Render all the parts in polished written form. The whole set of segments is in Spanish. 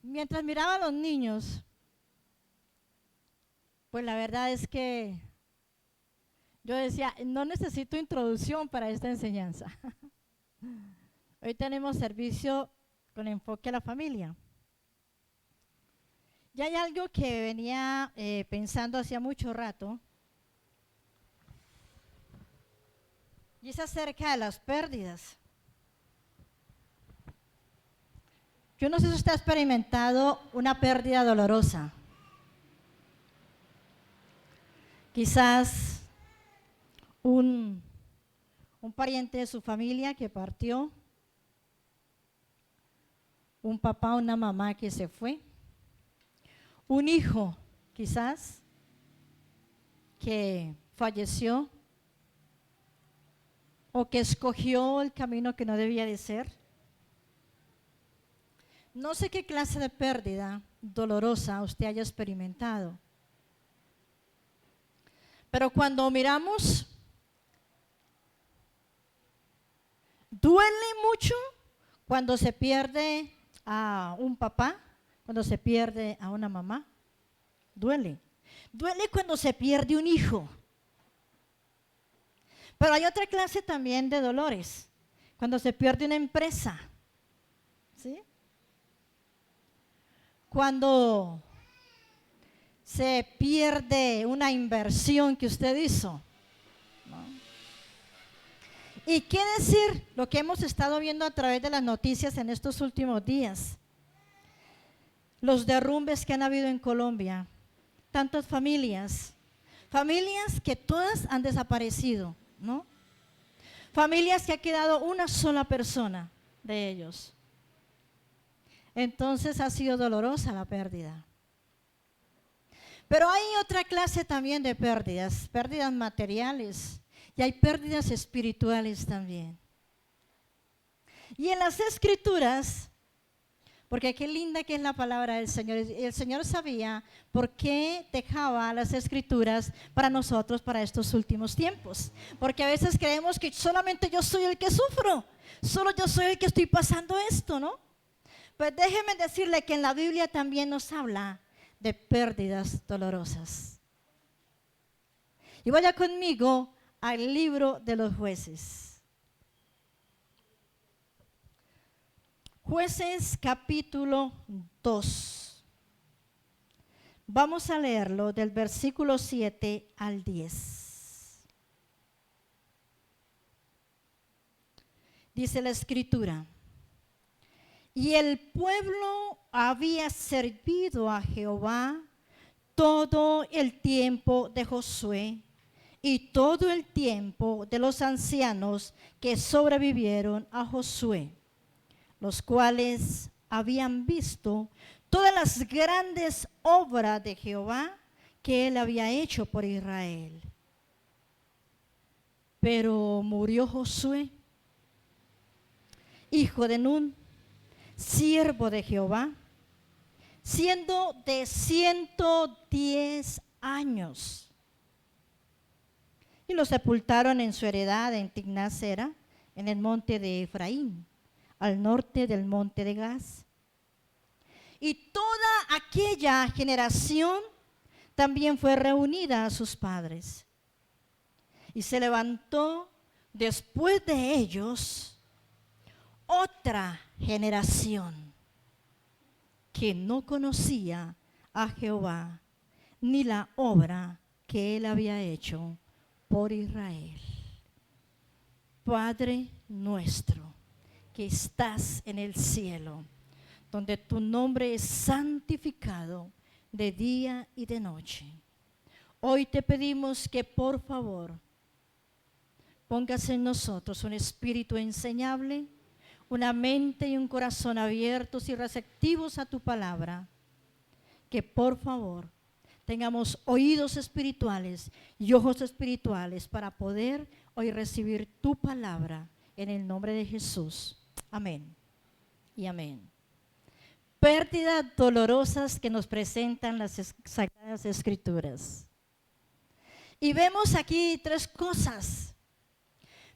Mientras miraba a los niños, pues la verdad es que yo decía, no necesito introducción para esta enseñanza. Hoy tenemos servicio con enfoque a la familia. Y hay algo que venía pensando hacía mucho rato, y es acerca de las pérdidas. Yo no sé si usted ha experimentado una pérdida dolorosa. Quizás un pariente de su familia que partió, un papá o una mamá que se fue, un hijo quizás que falleció o que escogió el camino que no debía de ser. No sé qué clase de pérdida dolorosa usted haya experimentado, pero cuando miramos, duele mucho cuando se pierde a un papá, cuando se pierde a una mamá. Duele. Duele cuando se pierde un hijo. Pero hay otra clase también de dolores, cuando se pierde una empresa, ¿sí? Cuando se pierde una inversión que usted hizo, ¿no? ¿Y qué decir lo que hemos estado viendo a través de las noticias en estos últimos días? Los derrumbes que han habido en Colombia, tantas familias que todas han desaparecido, ¿no? Familias que ha quedado una sola persona de ellos. Entonces ha sido dolorosa la pérdida. Pero hay otra clase también de pérdidas, pérdidas materiales, y hay pérdidas espirituales también. Y en las Escrituras, porque qué linda que es la palabra del Señor, el Señor sabía por qué dejaba las Escrituras para nosotros para estos últimos tiempos. Porque a veces creemos que solamente yo soy el que sufro, solo yo soy el que estoy pasando esto, ¿no? Pues déjeme decirle que en la Biblia también nos habla de pérdidas dolorosas. Y vaya conmigo al libro de los Jueces. Jueces capítulo 2. Vamos a leerlo del versículo 7 al 10. Dice la Escritura: y el pueblo había servido a Jehová todo el tiempo de Josué y todo el tiempo de los ancianos que sobrevivieron a Josué, los cuales habían visto todas las grandes obras de Jehová que él había hecho por Israel. Pero murió Josué, hijo de Nun, siervo de Jehová, siendo de 110 años. Y lo sepultaron en su heredad en Timnat-Sera, en el monte de Efraín, al norte del monte de Gaz. Y toda aquella generación también fue reunida a sus padres. Y se levantó después de ellos otra generación que no conocía a Jehová ni la obra que él había hecho por Israel. Padre nuestro que estás en el cielo, donde tu nombre es santificado de día y de noche. Hoy te pedimos que por favor pongas en nosotros un espíritu enseñable, una mente y un corazón abiertos y receptivos a tu palabra. Que por favor tengamos oídos espirituales y ojos espirituales para poder hoy recibir tu palabra en el nombre de Jesús. Amén y amén. Pérdidas dolorosas que nos presentan las Sagradas Escrituras. Y vemos aquí tres cosas.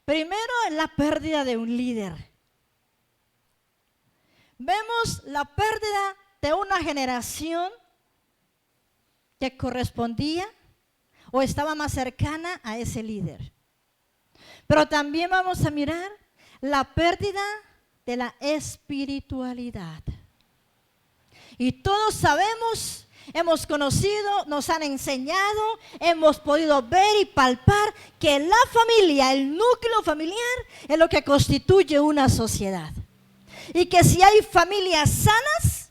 Primero, la pérdida de un líder. Vemos la pérdida de una generación que correspondía o estaba más cercana a ese líder. Pero también vamos a mirar la pérdida de la espiritualidad. Y todos sabemos, hemos conocido, nos han enseñado, hemos podido ver y palpar que la familia, el núcleo familiar, es lo que constituye una sociedad. Y que si hay familias sanas,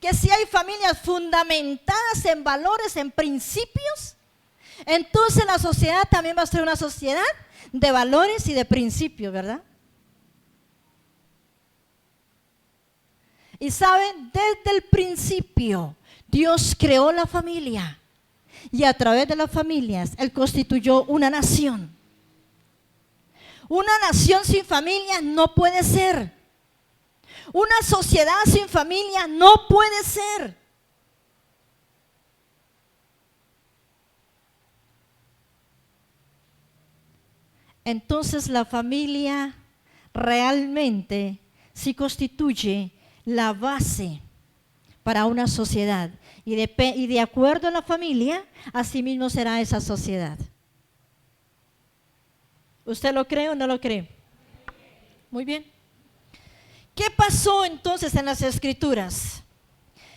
que si hay familias fundamentadas en valores, en principios, entonces la sociedad también va a ser una sociedad de valores y de principios, ¿verdad? Y saben, desde el principio Dios creó la familia y a través de las familias Él constituyó una nación. Una nación sin familia no puede ser. Una sociedad sin familia no puede ser. Entonces la familia realmente sí constituye la base para una sociedad. Y de acuerdo a la familia, así mismo será esa sociedad. ¿Usted lo cree o no lo cree? Muy bien. ¿Qué pasó entonces en las Escrituras?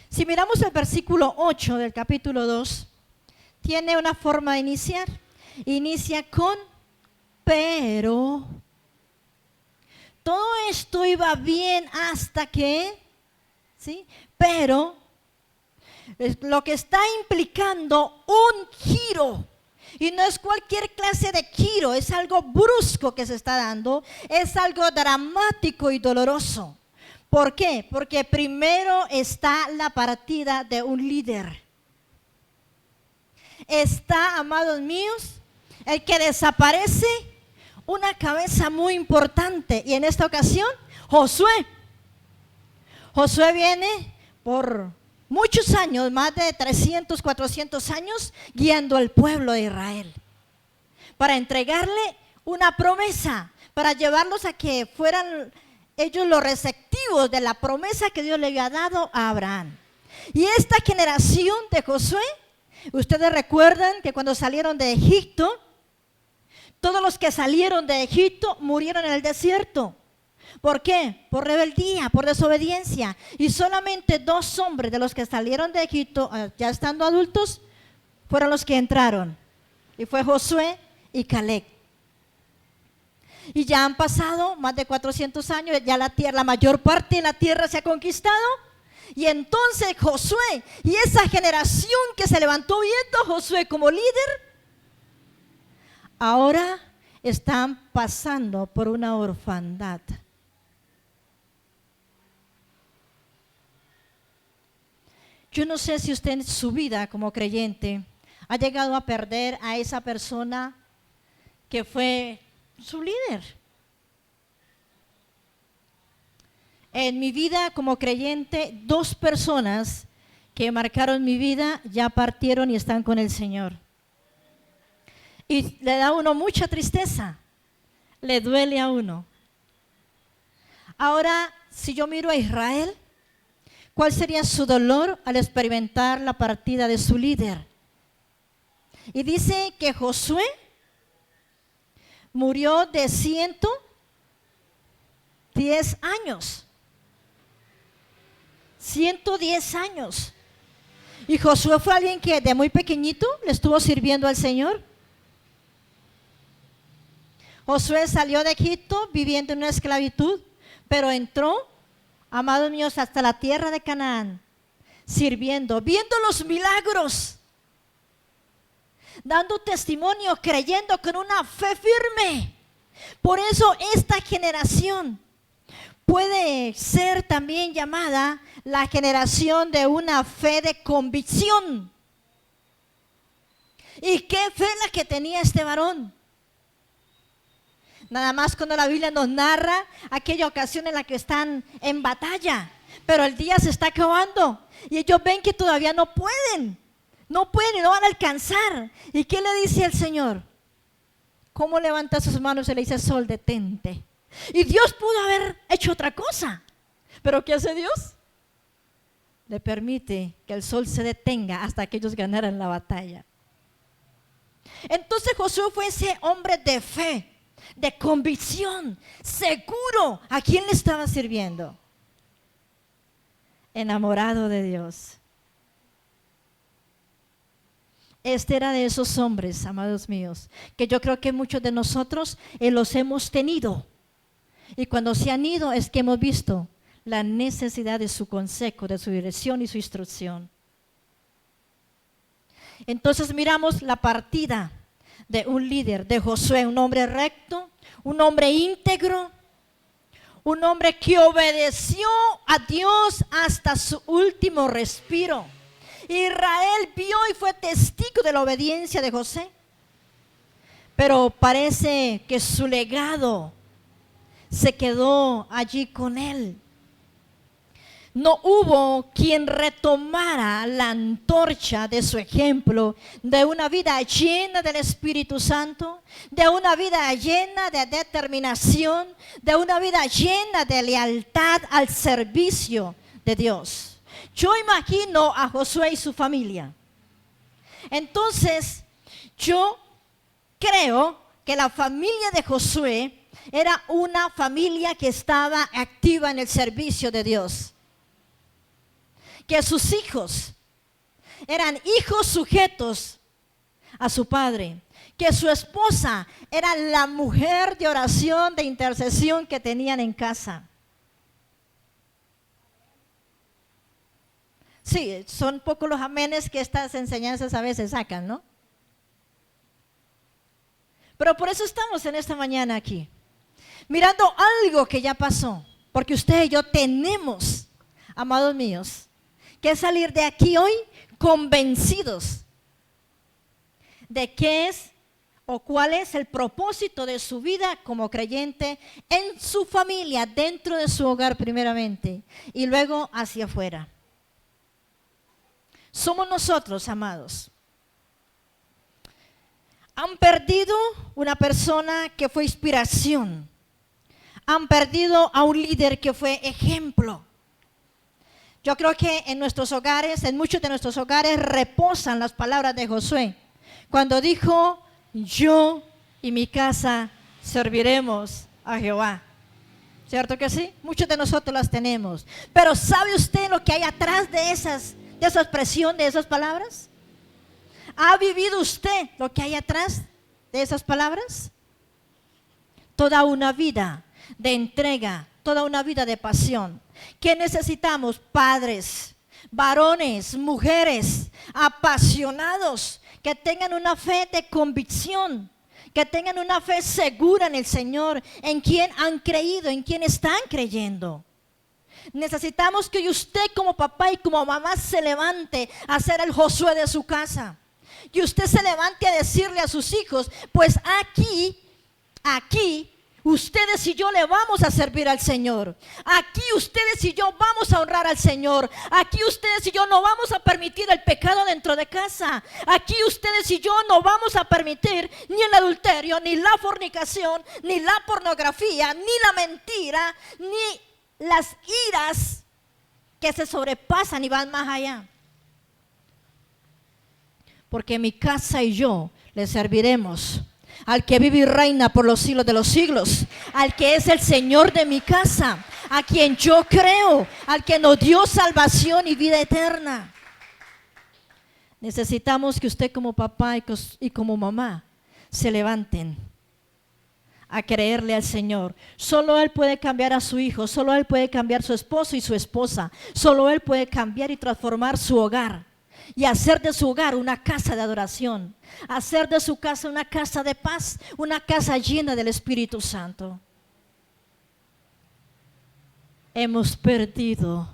Si miramos el versículo 8 del capítulo 2, tiene una forma de iniciar. Inicia con pero. Todo esto iba bien hasta que, ¿sí? Pero lo que está implicando un giro. Y no es cualquier clase de giro, es algo brusco que se está dando, es algo dramático y doloroso. ¿Por qué? Porque primero está la partida de un líder. Está, amados míos, el que desaparece una cabeza muy importante. Y en esta ocasión, Josué. Josué viene por muchos años, más de 300, 400 años, guiando al pueblo de Israel para entregarle una promesa, para llevarlos a que fueran ellos los receptivos de la promesa que Dios le había dado a Abraham. Y esta generación de Josué, ustedes recuerdan que cuando salieron de Egipto, todos los que salieron de Egipto murieron en el desierto. ¿Por qué? Por rebeldía, por desobediencia. Y solamente 2 hombres de los que salieron de Egipto, ya estando adultos, fueron los que entraron. Y fue Josué y Caleb. Y ya han pasado más de 400 años, ya la mayor parte de la tierra se ha conquistado. Y entonces Josué y esa generación que se levantó viendo a Josué como líder, ahora están pasando por una orfandad. Yo no sé si usted en su vida como creyente ha llegado a perder a esa persona que fue su líder. En mi vida como creyente, 2 personas que marcaron mi vida ya partieron y están con el Señor. Y le da a uno mucha tristeza, le duele a uno. Ahora, si yo miro a Israel, ¿cuál sería su dolor al experimentar la partida de su líder? Y dice que Josué murió de 110 años. 110 años. Y Josué fue alguien que de muy pequeñito le estuvo sirviendo al Señor. Josué salió de Egipto viviendo en una esclavitud, pero entró, amados míos, hasta la tierra de Canaán, sirviendo, viendo los milagros, dando testimonio, creyendo con una fe firme. Por eso esta generación puede ser también llamada la generación de una fe de convicción. ¿Y qué fe la que tenía este varón? Nada más cuando la Biblia nos narra aquella ocasión en la que están en batalla, pero el día se está acabando y ellos ven que todavía no pueden y no van a alcanzar. ¿Y qué le dice el Señor? ¿Cómo levanta sus manos y le dice: sol, detente? Y Dios pudo haber hecho otra cosa, pero ¿qué hace Dios? le permite que el sol se detenga hasta que ellos ganaran la batalla. Entonces Josué fue ese hombre de fe, de convicción, seguro a quién le estaba sirviendo. Enamorado de Dios. Este era de esos hombres, amados míos, que yo creo que muchos de nosotros los hemos tenido. Y cuando se han ido es que hemos visto la necesidad de su consejo, de su dirección y su instrucción. Entonces miramos la partida de un líder, de Josué, un hombre recto, un hombre íntegro, un hombre que obedeció a Dios hasta su último respiro. Israel vio y fue testigo de la obediencia de José, pero parece que su legado se quedó allí con él. No hubo quien retomara la antorcha de su ejemplo, de una vida llena del Espíritu Santo, de una vida llena de determinación, de una vida llena de lealtad al servicio de Dios. Yo imagino a Josué y su familia. Entonces, yo creo que la familia de Josué era una familia que estaba activa en el servicio de Dios. Que sus hijos eran hijos sujetos a su padre, que su esposa era la mujer de oración, de intercesión que tenían en casa. Sí, son pocos los amenes que estas enseñanzas a veces sacan, ¿no? Pero por eso estamos en esta mañana aquí, mirando algo que ya pasó, porque usted y yo tenemos, amados míos, que salir de aquí hoy convencidos de qué es o cuál es el propósito de su vida como creyente en su familia, dentro de su hogar primeramente y luego hacia afuera. Somos nosotros, amados. Han perdido una persona que fue inspiración. Han perdido a un líder que fue ejemplo. Yo creo que en nuestros hogares, en muchos de nuestros hogares, reposan las palabras de Josué. Cuando dijo, yo y mi casa serviremos a Jehová. ¿Cierto que sí? Muchos de nosotros las tenemos. Pero ¿sabe usted lo que hay atrás de esa expresión, de esas palabras? ¿Ha vivido usted lo que hay atrás de esas palabras? Toda una vida de entrega, toda una vida de pasión. ¿Qué necesitamos? Padres, varones, mujeres, apasionados, que tengan una fe de convicción, que tengan una fe segura en el Señor, en quien han creído, en quien están creyendo. Necesitamos que usted como papá y como mamá se levante a ser el Josué de su casa. Y usted se levante a decirle a sus hijos, pues aquí, ustedes y yo le vamos a servir al Señor. Aquí ustedes y yo vamos a honrar al Señor. Aquí ustedes y yo no vamos a permitir el pecado dentro de casa. Aquí ustedes y yo no vamos a permitir ni el adulterio, ni la fornicación, ni la pornografía, ni la mentira, ni las iras que se sobrepasan y van más allá. Porque mi casa y yo le serviremos al que vive y reina por los siglos de los siglos, al que es el Señor de mi casa, a quien yo creo, al que nos dio salvación y vida eterna. Necesitamos que usted como papá y como mamá se levanten a creerle al Señor. Solo Él puede cambiar a su hijo, solo Él puede cambiar su esposo y su esposa, solo Él puede cambiar y transformar su hogar. Y hacer de su hogar una casa de adoración, hacer de su casa una casa de paz, una casa llena del Espíritu Santo. Hemos perdido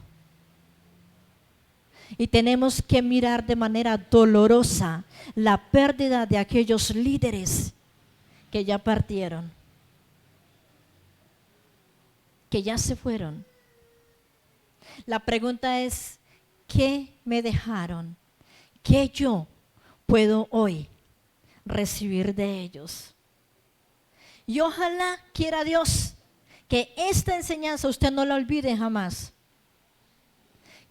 y tenemos que mirar de manera dolorosa la pérdida de aquellos líderes que ya partieron, que ya se fueron. La pregunta es, ¿qué me dejaron? ¿Qué yo puedo hoy recibir de ellos? Y ojalá quiera Dios que esta enseñanza usted no la olvide jamás.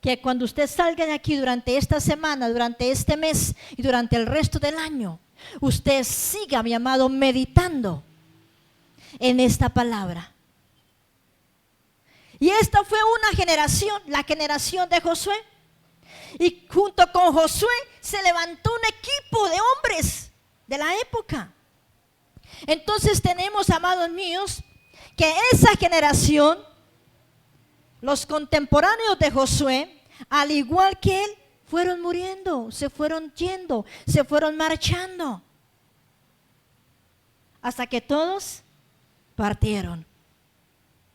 que cuando usted salga de aquí durante esta semana, durante este mes y durante el resto del año, usted siga, mi amado, meditando en esta palabra. Y esta fue una generación, la generación de Josué. Y junto con Josué se levantó un equipo de hombres de la época. Entonces tenemos, amados míos, que esa generación, los contemporáneos de Josué, al igual que él, fueron muriendo, se fueron yendo, se fueron marchando, hasta que todos partieron.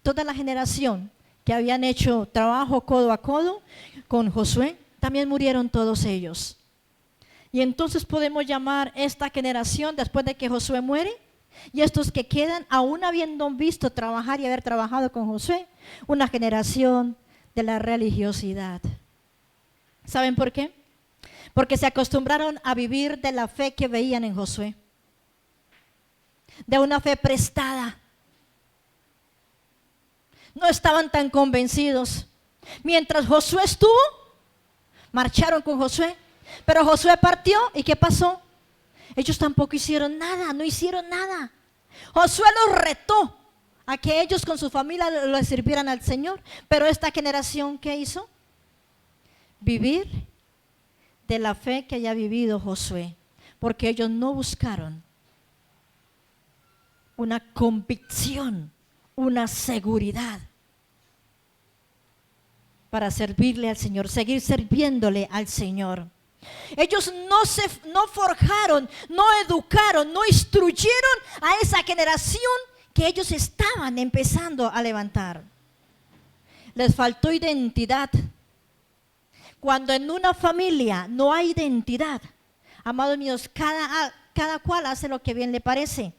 Toda la generación que habían hecho trabajo codo a codo con Josué, también murieron todos ellos. Y entonces podemos llamar esta generación, después de que Josué muere, y estos que quedan, aún habiendo visto trabajar y haber trabajado con Josué, una generación de la religiosidad. ¿Saben por qué? Porque se acostumbraron a vivir de la fe que veían en Josué, de una fe prestada. No estaban tan convencidos. Mientras Josué estuvo, marcharon con Josué, pero Josué partió, ¿y qué pasó? Ellos tampoco hicieron nada, no hicieron nada. Josué los retó a que ellos con su familia le sirvieran al Señor. Pero esta generación, ¿qué hizo? Vivir de la fe que haya vivido Josué, porque ellos no buscaron una convicción, una seguridad para servirle al Señor, seguir sirviéndole al Señor. Ellos no forjaron, no educaron, no instruyeron a esa generación que ellos estaban empezando a levantar. Les faltó identidad. Cuando en una familia no hay identidad, amados míos, cada cual hace lo que bien le parece,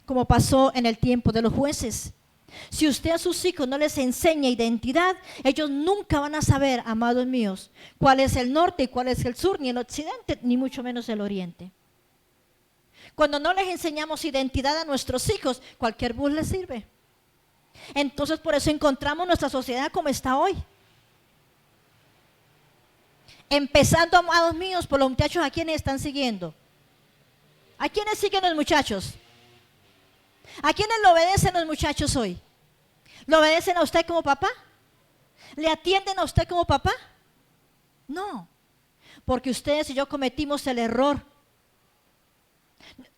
como pasó en el tiempo de los jueces. Si usted a sus hijos no les enseña identidad, ellos nunca van a saber, amados míos, cuál es el norte y cuál es el sur, ni el occidente, ni mucho menos el oriente. Cuando no les enseñamos identidad a nuestros hijos, cualquier bus les sirve. Entonces por eso encontramos nuestra sociedad como está hoy. Empezando, amados míos, por los muchachos a quienes están siguiendo. ¿A quiénes siguen los muchachos? ¿A quiénes le obedecen los muchachos hoy? ¿Le obedecen a usted como papá? ¿Le atienden a usted como papá? No, porque ustedes y yo cometimos el error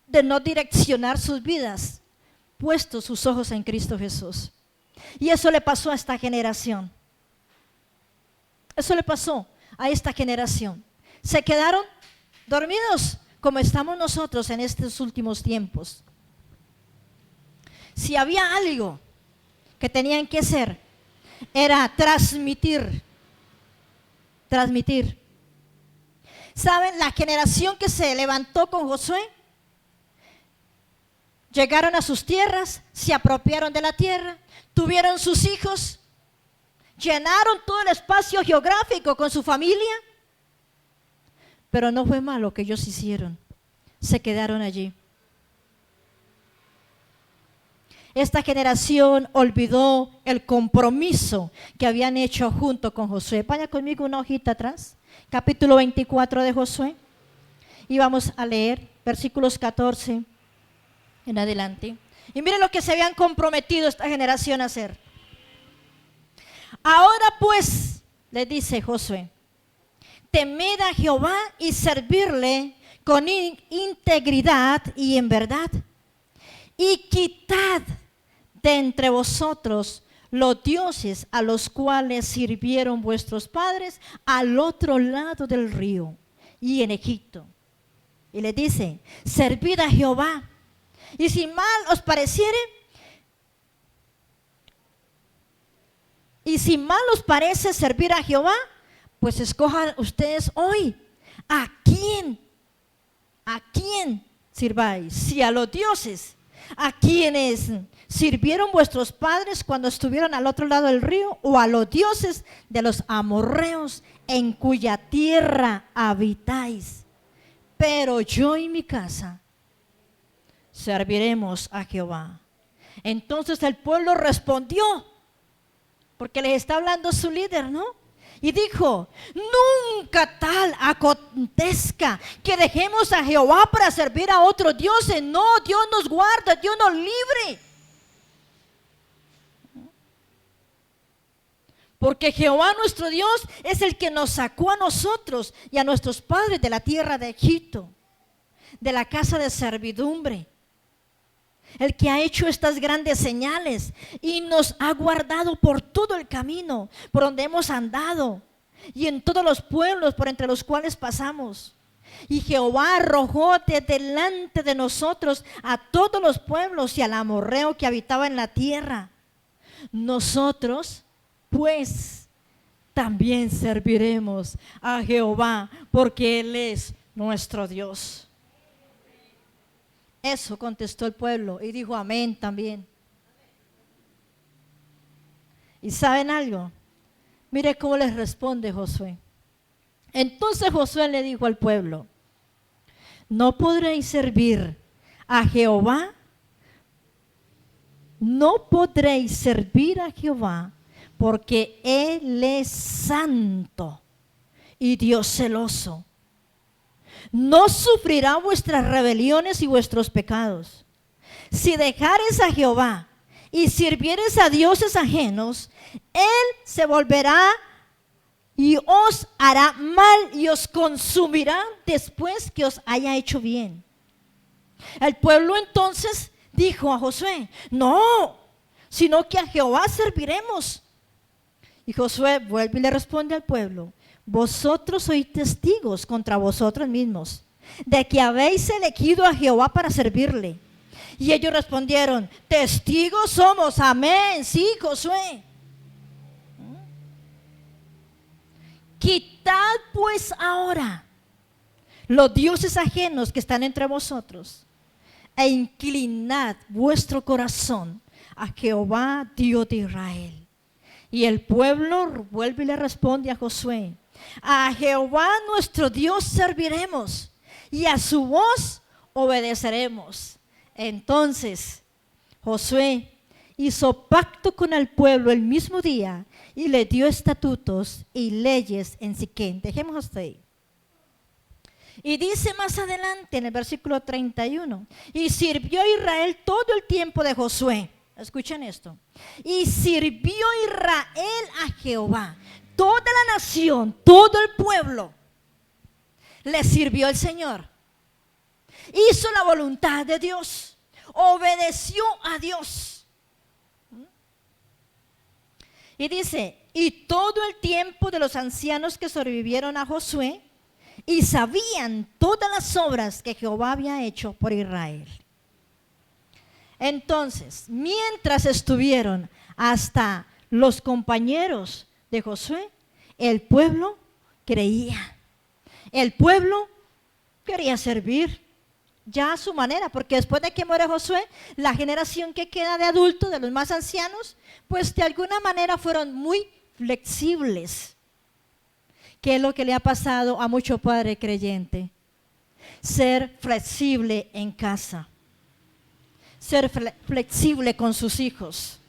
de no direccionar sus vidas, puestos sus ojos en Cristo Jesús. Y eso le pasó a esta generación. Eso le pasó a esta generación. Se quedaron dormidos como estamos nosotros en estos últimos tiempos. Si había algo que tenían que hacer, era transmitir. ¿Saben? La generación que se levantó con Josué, llegaron a sus tierras, se apropiaron de la tierra, tuvieron sus hijos, llenaron todo el espacio geográfico con su familia, pero no fue malo lo que ellos hicieron, se quedaron allí. Esta generación olvidó el compromiso que habían hecho junto con Josué. Vaya conmigo una hojita atrás, capítulo 24 de Josué, y vamos a leer versículos 14 en adelante. Y miren lo que se habían comprometido esta generación a hacer. Ahora pues, le dice Josué, temed a Jehová y servirle con integridad y en verdad, y quitad de entre vosotros los dioses a los cuales sirvieron vuestros padres al otro lado del río y en Egipto. Y le dice, servid a Jehová, y si mal os pareciere, y si mal os parece servir a Jehová, pues escojan ustedes hoy a quién sirváis, si a los dioses a quienes sirvieron vuestros padres cuando estuvieron al otro lado del río, o a los dioses de los amorreos en cuya tierra habitáis. Pero yo y mi casa serviremos a Jehová. Entonces el pueblo respondió, porque les está hablando su líder, ¿no? Y dijo, nunca tal acontezca que dejemos a Jehová para servir a otros dioses. No, Dios nos guarda, Dios nos libre. Porque Jehová nuestro Dios es el que nos sacó a nosotros y a nuestros padres de la tierra de Egipto, de la casa de servidumbre. El que ha hecho estas grandes señales y nos ha guardado por todo el camino por donde hemos andado y en todos los pueblos por entre los cuales pasamos. Y Jehová arrojó de delante de nosotros a todos los pueblos y al amorreo que habitaba en la tierra. Nosotros, pues, también serviremos a Jehová porque Él es nuestro Dios. Eso contestó el pueblo y dijo amén también. ¿Y saben algo? Mire cómo les responde Josué. Entonces Josué le dijo al pueblo, no podréis servir a Jehová, no podréis servir a Jehová porque Él es santo y Dios celoso. No sufrirá vuestras rebeliones y vuestros pecados. Si dejares a Jehová y sirvieres a dioses ajenos, Él se volverá y os hará mal y os consumirá después que os haya hecho bien. El pueblo entonces dijo a Josué, no, sino que a Jehová serviremos. Y Josué vuelve y le responde al pueblo, vosotros sois testigos contra vosotros mismos de que habéis elegido a Jehová para servirle. Y ellos respondieron, testigos somos, amén, sí, Josué. Quitad pues ahora los dioses ajenos que están entre vosotros e inclinad vuestro corazón a Jehová, Dios de Israel. Y el pueblo vuelve y le responde a Josué, a Jehová nuestro Dios serviremos y a su voz obedeceremos. Entonces Josué hizo pacto con el pueblo el mismo día y le dio estatutos y leyes en Siquem. Dejemos hasta ahí. Y dice más adelante en el versículo 31, y sirvió Israel todo el tiempo de Josué. Escuchen esto. Y sirvió Israel a Jehová. Toda la nación, todo el pueblo, le sirvió al Señor. Hizo la voluntad de Dios. Obedeció a Dios. Y dice, y todo el tiempo de los ancianos que sobrevivieron a Josué, y sabían todas las obras que Jehová había hecho por Israel. Entonces, mientras estuvieron hasta los compañeros de Josué, el pueblo creía. El pueblo quería servir ya a su manera, porque después de que muere Josué, la generación que queda de adultos, de los más ancianos, pues de alguna manera fueron muy flexibles. ¿Qué es lo que le ha pasado a mucho padre creyente? Ser flexible en casa. Ser flexible con sus hijos.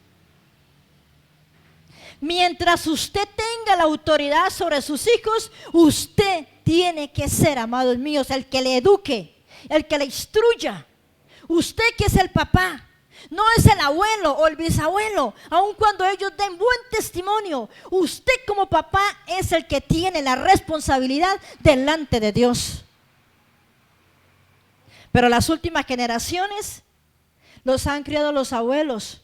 Mientras usted tenga la autoridad sobre sus hijos, usted tiene que ser, amados míos, el que le eduque, el que le instruya. Usted que es el papá, no es el abuelo o el bisabuelo, aun cuando ellos den buen testimonio. Usted como papá es el que tiene la responsabilidad delante de Dios. Pero las últimas generaciones los han criado los abuelos,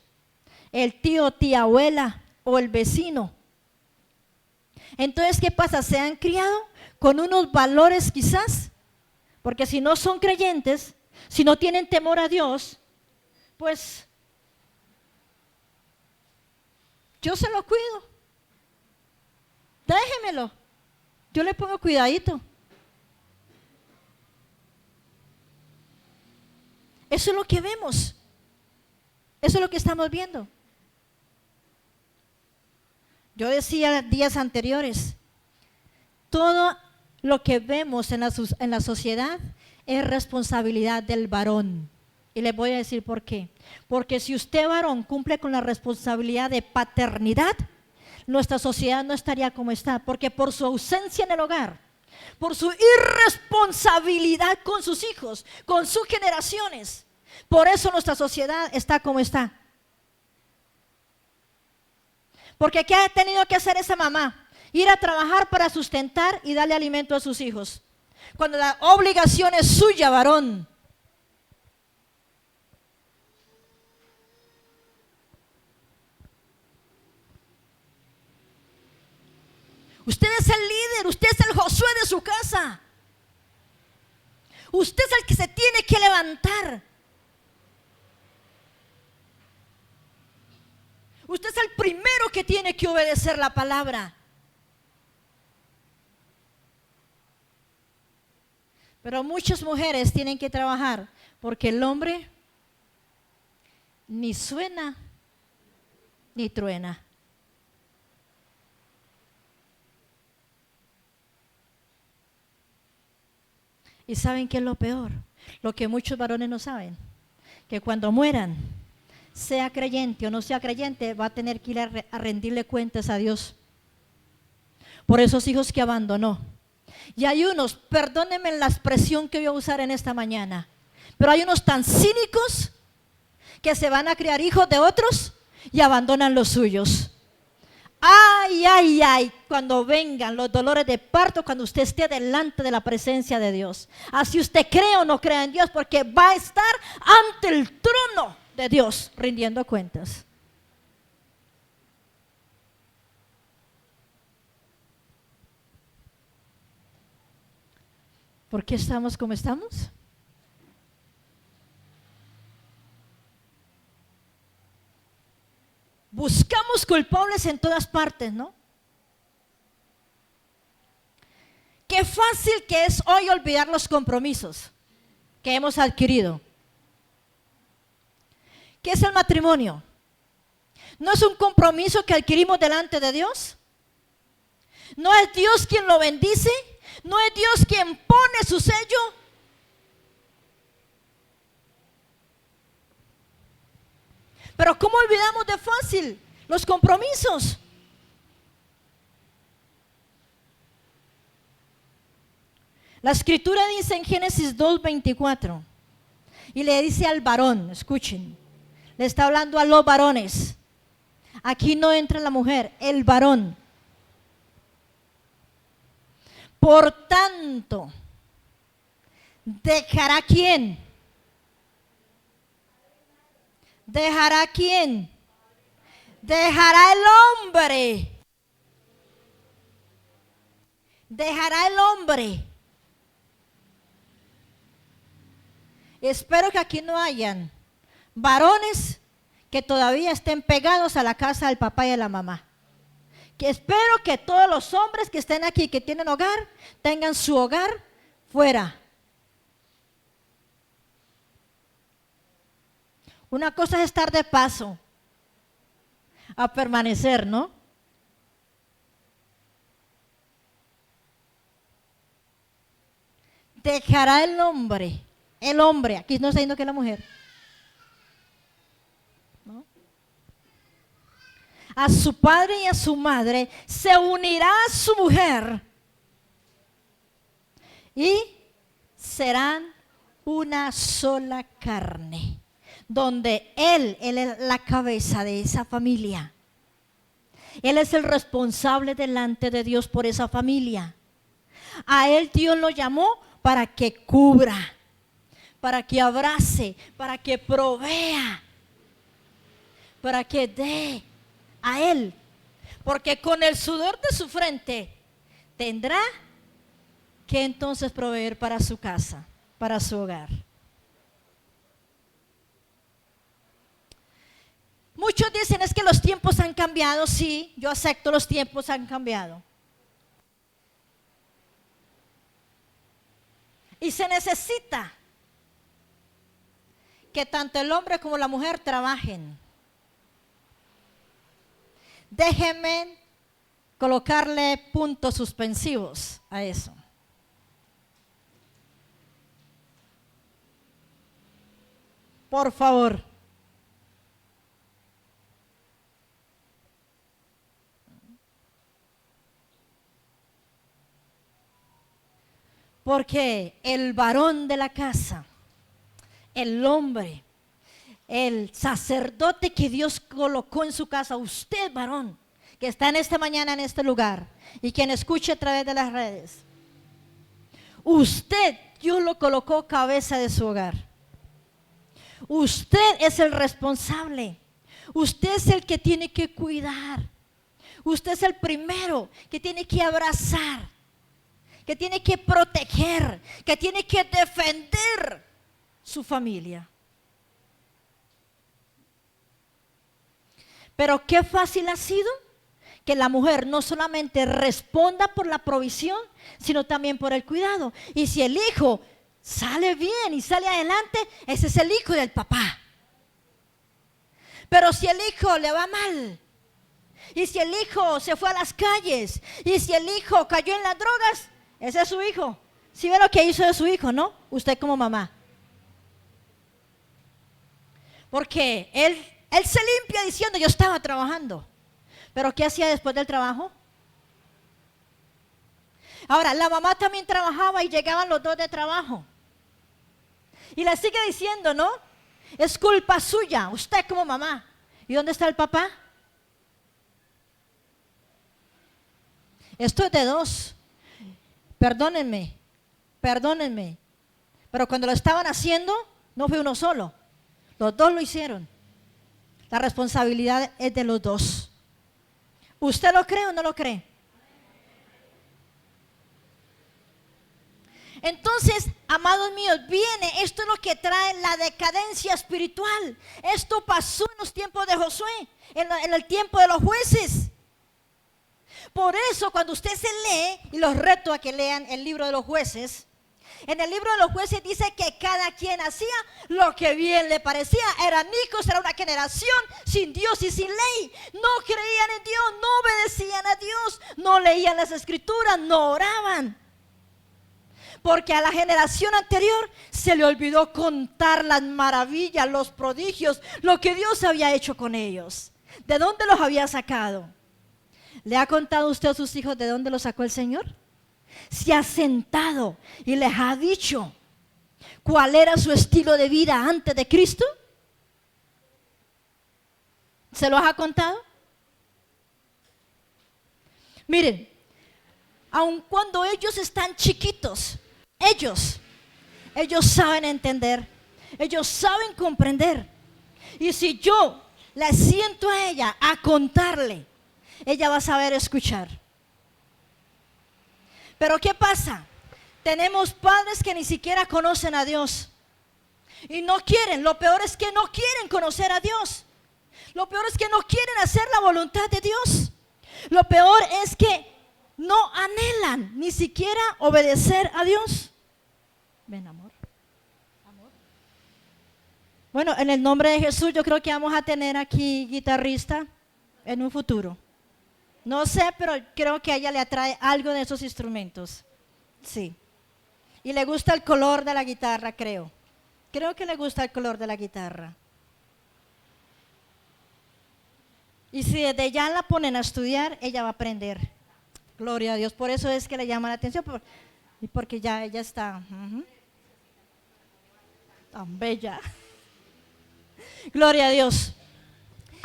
el tío, tía, abuela o el vecino. Entonces, ¿qué pasa? Se han criado con unos valores quizás, porque si no son creyentes, si no tienen temor a Dios, pues yo se lo cuido. Déjemelo. Yo le pongo cuidadito. Eso es lo que vemos. Eso es lo que estamos viendo. Yo decía días anteriores, todo lo que vemos en la sociedad es responsabilidad del varón. Y les voy a decir por qué. Porque si usted, varón, cumple con la responsabilidad de paternidad, nuestra sociedad no estaría como está, porque por su ausencia en el hogar, por su irresponsabilidad con sus hijos, con sus generaciones, por eso nuestra sociedad está como está. Porque ¿qué ha tenido que hacer esa mamá? Ir a trabajar para sustentar y darle alimento a sus hijos, cuando la obligación es suya, varón. Usted es el líder, usted es el Josué de su casa. Usted es el que se tiene que levantar. Usted es el primero que tiene que obedecer la palabra. Pero muchas mujeres tienen que trabajar porque el hombre ni suena ni truena. ¿Y saben qué es lo peor? Lo que muchos varones no saben, que cuando mueran, sea creyente o no sea creyente, va a tener que ir a rendirle cuentas a Dios por esos hijos que abandonó. Y hay unos, perdónenme la expresión que voy a usar en esta mañana, pero hay unos tan cínicos que se van a criar hijos de otros y abandonan los suyos. Ay, ay, ay, cuando vengan los dolores de parto, cuando usted esté delante de la presencia de Dios. Así usted cree o no crea en Dios, porque va a estar ante el trono de Dios rindiendo cuentas. ¿Por qué estamos como estamos? Buscamos culpables en todas partes, ¿no? Qué fácil que es hoy olvidar los compromisos que hemos adquirido. ¿Qué es el matrimonio? ¿No es un compromiso que adquirimos delante de Dios? ¿No es Dios quien lo bendice? ¿No es Dios quien pone su sello? Pero ¿cómo olvidamos de fácil los compromisos? La escritura dice en Génesis 2:24, y le dice al varón, escuchen, le está hablando a los varones. Aquí no entra la mujer, el varón. Por tanto, ¿dejará quién? ¿Dejará quién? Dejará el hombre. Dejará el hombre. Espero que aquí no hayan varones que todavía estén pegados a la casa del papá y de la mamá. Que espero que todos los hombres que estén aquí, que tienen hogar, tengan su hogar fuera. Una cosa es estar de paso a permanecer, ¿no? Dejará el hombre, aquí no está diciendo que es la mujer, ¿no? A su padre y a su madre, se unirá a su mujer y serán una sola carne, donde Él es la cabeza de esa familia. Él es el responsable delante de Dios por esa familia. A Él Dios lo llamó para que cubra, para que abrace, para que provea, para que dé a Él. Porque con el sudor de su frente tendrá que entonces proveer para su casa, para su hogar. Muchos dicen es que los tiempos han cambiado. Sí, yo acepto, los tiempos han cambiado. Y se necesita que tanto el hombre como la mujer trabajen. Déjenme colocarle puntos suspensivos a eso. Por favor. Porque el varón de la casa, el hombre, el sacerdote que Dios colocó en su casa, usted varón, que está en esta mañana en este lugar y quien escuche a través de las redes, usted, Dios lo colocó cabeza de su hogar. Usted es el responsable. Usted es el que tiene que cuidar. Usted es el primero que tiene que abrazar, que tiene que proteger, que tiene que defender su familia. Pero qué fácil ha sido que la mujer no solamente responda por la provisión, sino también por el cuidado. Y si el hijo sale bien y sale adelante, ese es el hijo del papá. Pero si el hijo le va mal, y si el hijo se fue a las calles, y si el hijo cayó en las drogas, ese es su hijo. ¿Sí ve lo que hizo de su hijo, no? Usted como mamá. Porque él se limpia diciendo, yo estaba trabajando. ¿Pero qué hacía después del trabajo? Ahora, la mamá también trabajaba y llegaban los dos de trabajo. Y le sigue diciendo, ¿no? Es culpa suya, usted como mamá. ¿Y dónde está el papá? Esto es de dos. Perdónenme. Pero cuando lo estaban haciendo, no fue uno solo. Los dos lo hicieron. La responsabilidad es de los dos. ¿Usted lo cree o no lo cree? Entonces, amados míos, esto es lo que trae la decadencia espiritual. Esto pasó en los tiempos de Josué, en el tiempo de los jueces. Por eso, cuando usted se lee, y los reto a que lean el libro de los jueces, en el libro de los jueces dice que cada quien hacía lo que bien le parecía. Eran hijos, era una generación sin Dios y sin ley. No creían en Dios, no obedecían a Dios, no leían las escrituras, no oraban. Porque a la generación anterior se le olvidó contar las maravillas, los prodigios, lo que Dios había hecho con ellos. ¿De dónde los había sacado? ¿Le ha contado usted a sus hijos de dónde los sacó el Señor? Se ha sentado y les ha dicho cuál era su estilo de vida antes de Cristo. ¿Se los ha contado? Miren, aun cuando ellos están chiquitos, ellos saben entender, ellos saben comprender. Y si yo la siento a ella a contarle, ella va a saber escuchar. Pero ¿qué pasa? Tenemos padres que ni siquiera conocen a Dios y no quieren. Lo peor es que no quieren conocer a Dios. Lo peor es que no quieren hacer la voluntad de Dios. Lo peor es que no anhelan ni siquiera obedecer a Dios. Ven, amor. Bueno, en el nombre de Jesús yo creo que vamos a tener aquí guitarrista en un futuro. No sé, pero creo que a ella le atrae algo de esos instrumentos. Sí. Y le gusta el color de la guitarra, creo. Creo que le gusta el color de la guitarra. Y si desde ya la ponen a estudiar, ella va a aprender. Gloria a Dios. Por eso es que le llama la atención. Y porque ya ella está tan bella. Gloria a Dios.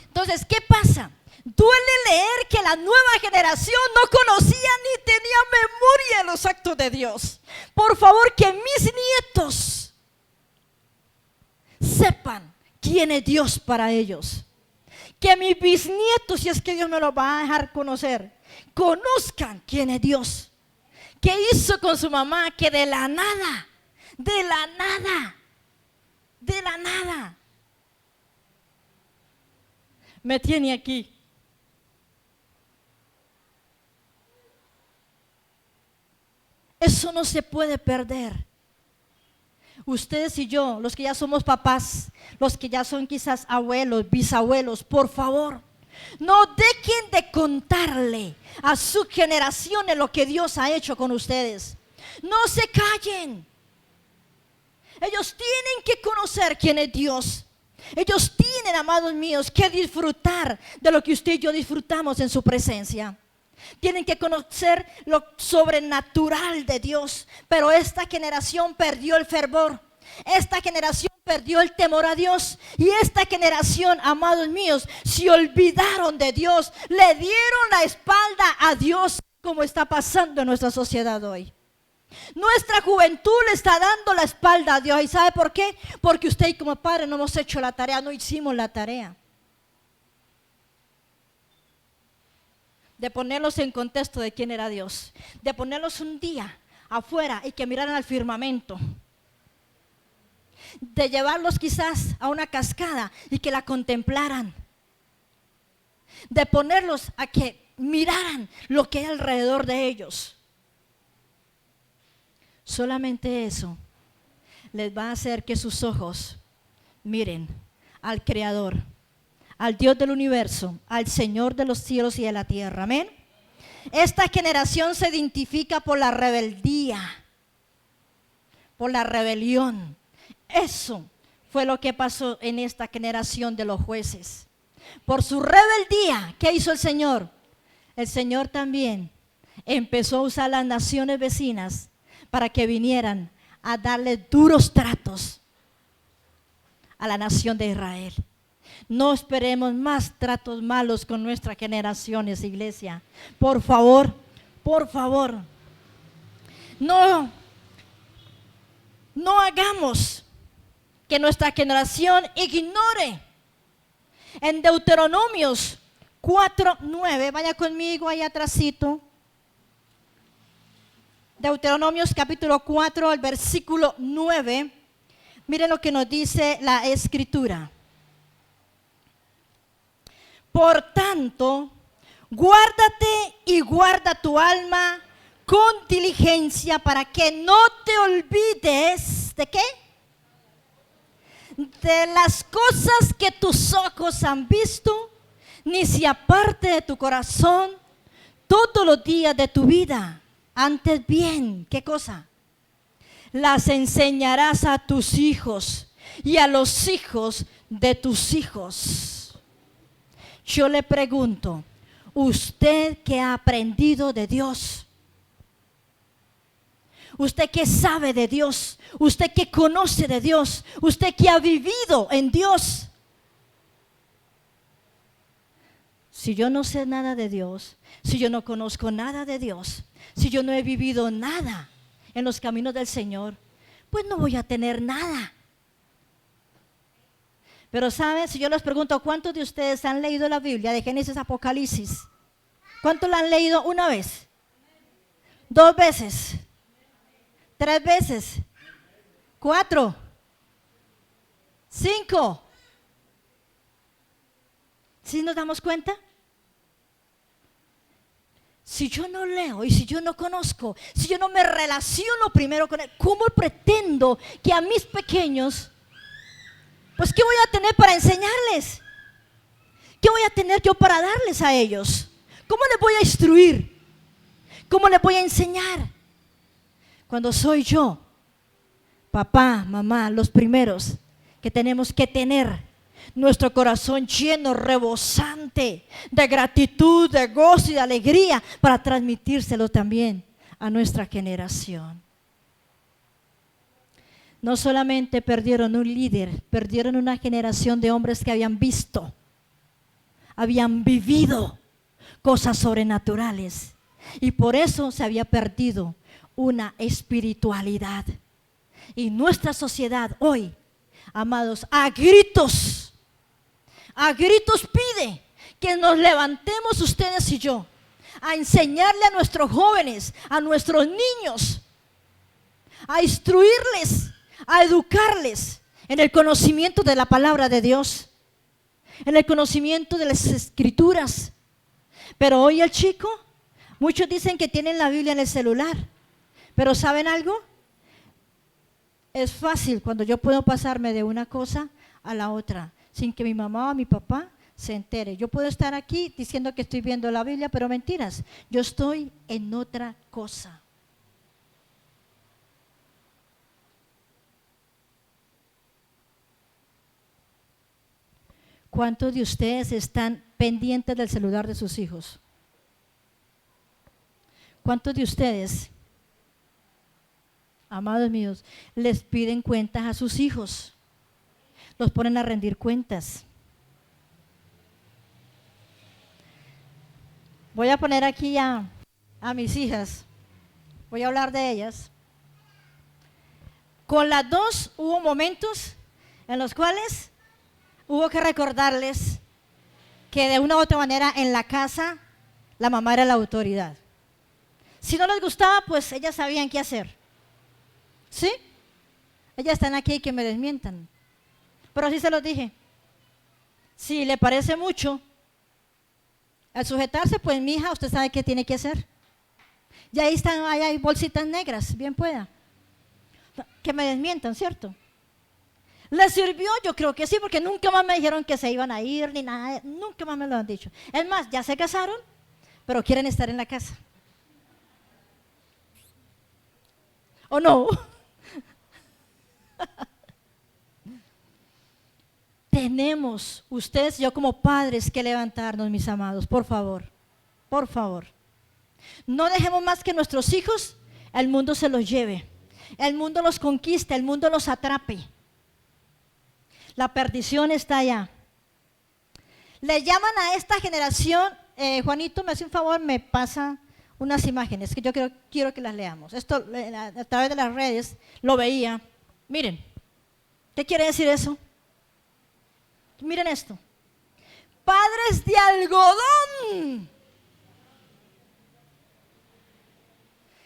Entonces, ¿qué pasa? Duele leer que la nueva generación no conocía ni tenía memoria de los actos de Dios. Por favor, que mis nietos sepan quién es Dios para ellos. Que mis bisnietos, si es que Dios me los va a dejar conocer, conozcan quién es Dios. ¿Qué hizo con su mamá? Que de la nada, me tiene aquí. Eso no se puede perder. Ustedes y yo, los que ya somos papás, los que ya son quizás abuelos, bisabuelos, por favor, no dejen de contarle a sus generaciones lo que Dios ha hecho con ustedes. No se callen. Ellos tienen que conocer quién es Dios. Ellos tienen, amados míos, que disfrutar de lo que usted y yo disfrutamos en su presencia. Tienen que conocer lo sobrenatural de Dios. Pero esta generación perdió el fervor. Esta generación perdió el temor a Dios. Y esta generación, amados míos, se olvidaron de Dios. Le dieron la espalda a Dios, como está pasando en nuestra sociedad hoy. Nuestra juventud le está dando la espalda a Dios. ¿Y sabe por qué? Porque usted y como padre no hemos hecho la tarea, no hicimos la tarea de ponerlos en contexto de quién era Dios, de ponerlos un día afuera y que miraran al firmamento, de llevarlos quizás a una cascada y que la contemplaran, de ponerlos a que miraran lo que hay alrededor de ellos. Solamente eso les va a hacer que sus ojos miren al Creador, al Dios del universo, al Señor de los cielos y de la tierra. Amén. Esta generación se identifica por la rebeldía, por la rebelión. Eso fue lo que pasó en esta generación de los jueces. Por su rebeldía, ¿qué hizo el Señor? El Señor también empezó a usar las naciones vecinas para que vinieran a darle duros tratos a la nación de Israel. No esperemos más tratos malos con nuestras generaciones, iglesia. Por favor, por favor. No hagamos que nuestra generación ignore. En Deuteronomios 4:9, vaya conmigo ahí atrásito. Deuteronomios capítulo 4, el versículo 9. Miren lo que nos dice la Escritura. Por tanto, guárdate y guarda tu alma con diligencia para que no te olvides, ¿de qué? De las cosas que tus ojos han visto, ni se aparte de tu corazón todos los días de tu vida. Antes bien, ¿qué cosa? Las enseñarás a tus hijos y a los hijos de tus hijos. Yo le pregunto, ¿usted qué ha aprendido de Dios? ¿Usted qué sabe de Dios? ¿Usted qué conoce de Dios? ¿Usted qué ha vivido en Dios? Si yo no sé nada de Dios, si yo no conozco nada de Dios, si yo no he vivido nada en los caminos del Señor, pues no voy a tener nada. Pero ¿saben? Si yo les pregunto, ¿cuántos de ustedes han leído la Biblia de Génesis a Apocalipsis? ¿Cuántos la han leído una vez? ¿Dos veces? ¿Tres veces? ¿Cuatro? ¿Cinco? ¿Sí nos damos cuenta? Si yo no leo y si yo no conozco, si yo no me relaciono primero con Él, ¿cómo pretendo que a mis pequeños, pues qué voy a tener para enseñarles? ¿Qué voy a tener yo para darles a ellos? ¿Cómo les voy a instruir? ¿Cómo les voy a enseñar? Cuando soy yo, papá, mamá, los primeros que tenemos que tener nuestro corazón lleno, rebosante de gratitud, de gozo y de alegría para transmitírselo también a nuestra generación. No solamente perdieron un líder, perdieron una generación de hombres que habían visto, habían vivido cosas sobrenaturales y por eso se había perdido una espiritualidad. Y nuestra sociedad hoy, amados, a gritos pide que nos levantemos ustedes y yo a enseñarle a nuestros jóvenes, a nuestros niños, a instruirles, a educarles en el conocimiento de la palabra de Dios, en el conocimiento de las Escrituras. Pero hoy el chico, muchos dicen que tienen la Biblia en el celular, pero ¿saben algo? Es fácil cuando yo puedo pasarme de una cosa a la otra sin que mi mamá o mi papá se entere. Yo puedo estar aquí diciendo que estoy viendo la Biblia, pero mentiras, yo estoy en otra cosa. ¿Cuántos de ustedes están pendientes del celular de sus hijos? ¿Cuántos de ustedes, amados míos, les piden cuentas a sus hijos? Los ponen a rendir cuentas. Voy a poner aquí a mis hijas. Voy a hablar de ellas. Con las dos hubo momentos en los cuales hubo que recordarles que de una u otra manera en la casa la mamá era la autoridad. Si no les gustaba, pues ellas sabían qué hacer. ¿Sí? Ellas están aquí y que me desmientan. Pero así se los dije. Si le parece mucho al sujetarse, pues mi hija, usted sabe qué tiene que hacer. Y ahí están, ahí hay bolsitas negras, bien pueda. Que me desmientan, ¿cierto? ¿Les sirvió? Yo creo que sí, porque nunca más me dijeron que se iban a ir ni nada, nunca más me lo han dicho. Es más, ya se casaron, pero quieren estar en la casa. ¿O no? Tenemos, ustedes y yo como padres, que levantarnos, mis amados, por favor, por favor. No dejemos más que nuestros hijos, el mundo se los lleve, el mundo los conquiste, el mundo los atrape. La perdición está allá. Le llaman a esta generación, Juanito, me hace un favor, me pasa unas imágenes que yo quiero que las leamos. Esto a través de las redes lo veía. Miren, ¿qué quiere decir eso? Miren esto. Padres de algodón.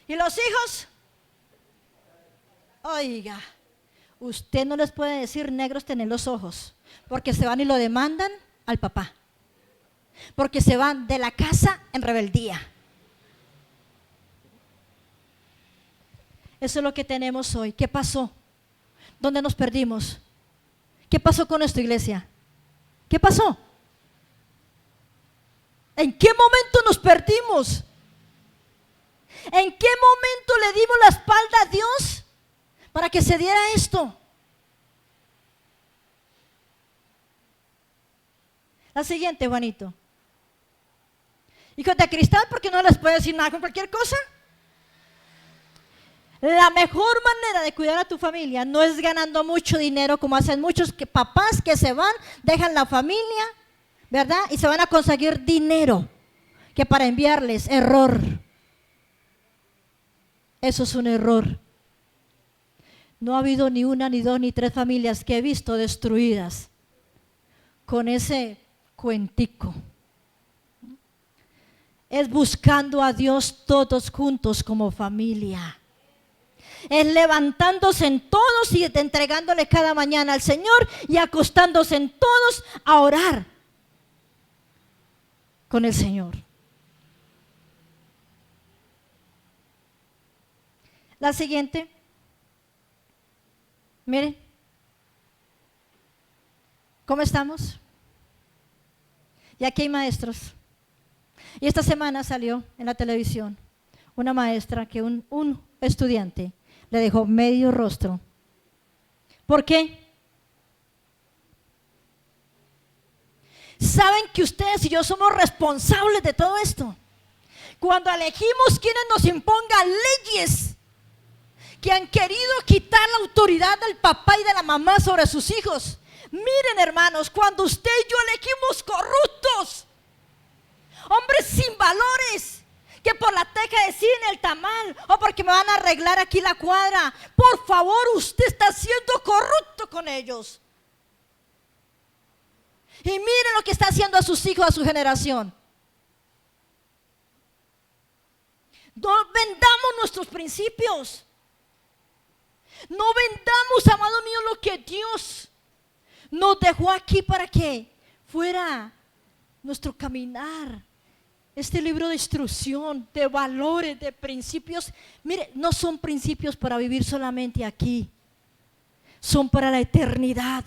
¿Y los hijos? Oiga, usted no les puede decir negros tener los ojos, porque se van y lo demandan al papá. Porque se van de la casa en rebeldía. Eso es lo que tenemos hoy. ¿Qué pasó? ¿Dónde nos perdimos? ¿Qué pasó con nuestra iglesia? ¿Qué pasó? ¿En qué momento nos perdimos? ¿En qué momento le dimos la espalda a Dios para que se diera esto? La siguiente, Juanito. Hijos de cristal, porque no les puedo decir nada con cualquier cosa. La mejor manera de cuidar a tu familia no es ganando mucho dinero, como hacen muchos papás que se van, dejan la familia, ¿verdad? Y se van a conseguir dinero, que para enviarles, error. Eso es un error. No ha habido ni una, ni dos, ni tres familias que he visto destruidas con ese cuentico. Es buscando a Dios todos juntos como familia. Es levantándose en todos y entregándole cada mañana al Señor y acostándose en todos a orar con el Señor. La siguiente. Miren. ¿Cómo estamos? Y aquí hay maestros. Y esta semana salió en la televisión una maestra que un estudiante le dejó medio rostro. ¿Por qué? ¿Saben que ustedes y yo somos responsables de todo esto? Cuando elegimos quienes nos impongan leyes que han querido quitar la autoridad del papá y de la mamá sobre sus hijos. Miren, hermanos, cuando usted y yo elegimos corruptos, hombres sin valores, que por la teca deciden el tamal o porque me van a arreglar aquí la cuadra, por favor, usted está siendo corrupto con ellos. Y miren lo que está haciendo a sus hijos, a su generación. No vendamos nuestros principios. No vendamos, amado mío, lo que Dios nos dejó aquí para que fuera nuestro caminar. Este libro de instrucción, de valores, de principios, mire, no son principios para vivir solamente aquí. Son para la eternidad,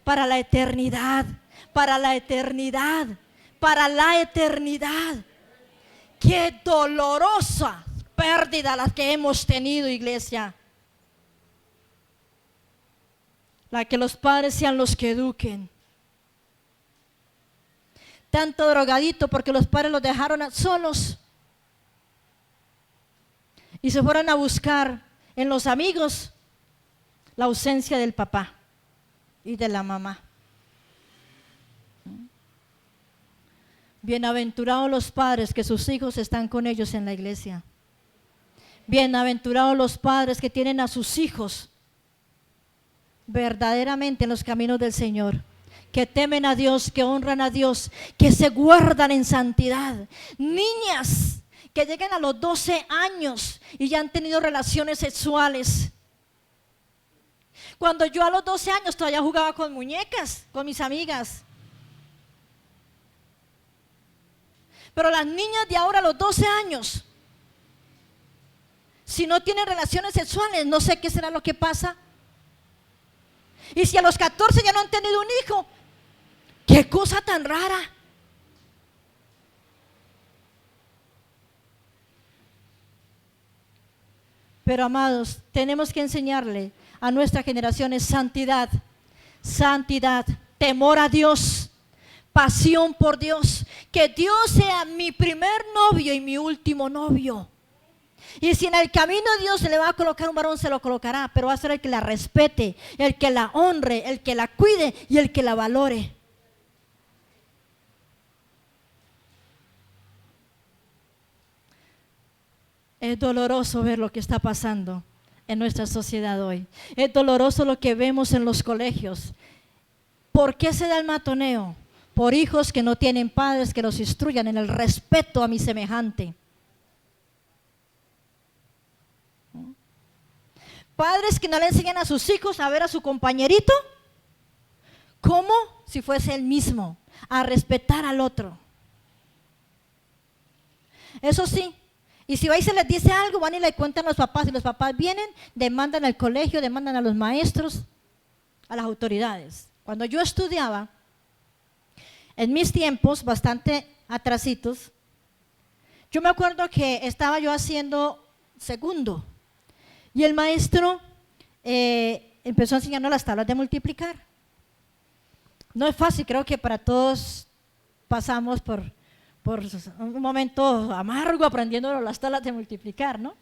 para la eternidad, para la eternidad, para la eternidad. Qué dolorosa pérdida la que hemos tenido, iglesia. La que los padres sean los que eduquen. Tanto drogadito porque los padres los dejaron solos. y se fueron a buscar en los amigos la ausencia del papá y de la mamá. Bienaventurados los padres que sus hijos están con ellos en la iglesia. Bienaventurados los padres que tienen a sus hijos verdaderamente en los caminos del Señor, que temen a Dios, que honran a Dios, que se guardan en santidad. Niñas que llegan a los 12 años y ya han tenido relaciones sexuales. Cuando yo a los 12 años todavía jugaba con muñecas, con mis amigas. Pero las niñas de ahora a los 12 años, si no tienen relaciones sexuales, no sé qué será lo que pasa. Y si a los 14 ya no han tenido un hijo, qué cosa tan rara. Pero amados, tenemos que enseñarle a nuestras generaciones santidad, santidad, temor a Dios, pasión por Dios, que Dios sea mi primer novio y mi último novio. Y si en el camino de Dios se le va a colocar un varón, se lo colocará, pero va a ser el que la respete, el que la honre, el que la cuide y el que la valore. Es doloroso ver lo que está pasando en nuestra sociedad hoy. Es doloroso lo que vemos en los colegios. ¿Por qué se da el matoneo? Por hijos que no tienen padres que los instruyan en el respeto a mi semejante. Padres que no le enseñan a sus hijos a ver a su compañerito como si fuese él mismo, a respetar al otro. Eso sí, y si va y se les dice algo, van y le cuentan a los papás, y los papás vienen, demandan al colegio, demandan a los maestros, a las autoridades. Cuando yo estudiaba, en mis tiempos, bastante atrasitos, yo me acuerdo que estaba yo haciendo segundo, y el maestro empezó a enseñarnos las tablas de multiplicar. No es fácil, creo que para todos pasamos por un momento amargo aprendiendo las tablas de multiplicar, ¿no?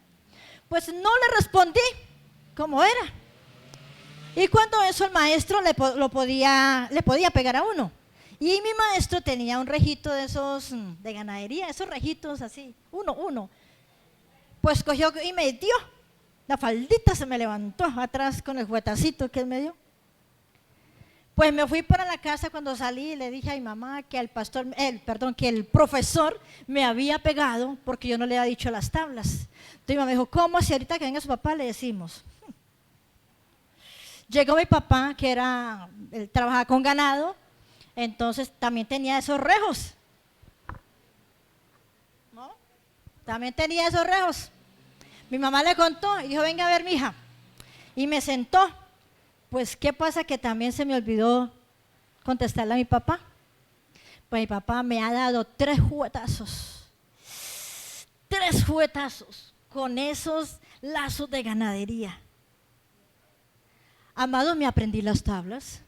Pues no le respondí como era. Y cuando eso el maestro le podía pegar a uno. Y mi maestro tenía un rejito de esos de ganadería, esos rejitos así, uno. Pues cogió y me dio. La faldita se me levantó atrás con el juguetacito que él me dio. Pues me fui para la casa. Cuando salí le dije a mi mamá que que el profesor me había pegado porque yo no le había dicho las tablas. Entonces mi mamá me dijo, ¿cómo? Si ahorita que venga su papá le decimos. Llegó mi papá, que él trabajaba con ganado, entonces también tenía esos rejos. ¿No? También tenía esos rejos. Mi mamá le contó y dijo, venga a ver, mija. Y me sentó. Pues, ¿qué pasa? Que también se me olvidó contestarle a mi papá. Pues mi papá me ha dado 3 juguetazos. 3 juguetazos con esos lazos de ganadería. Amado, me aprendí las tablas.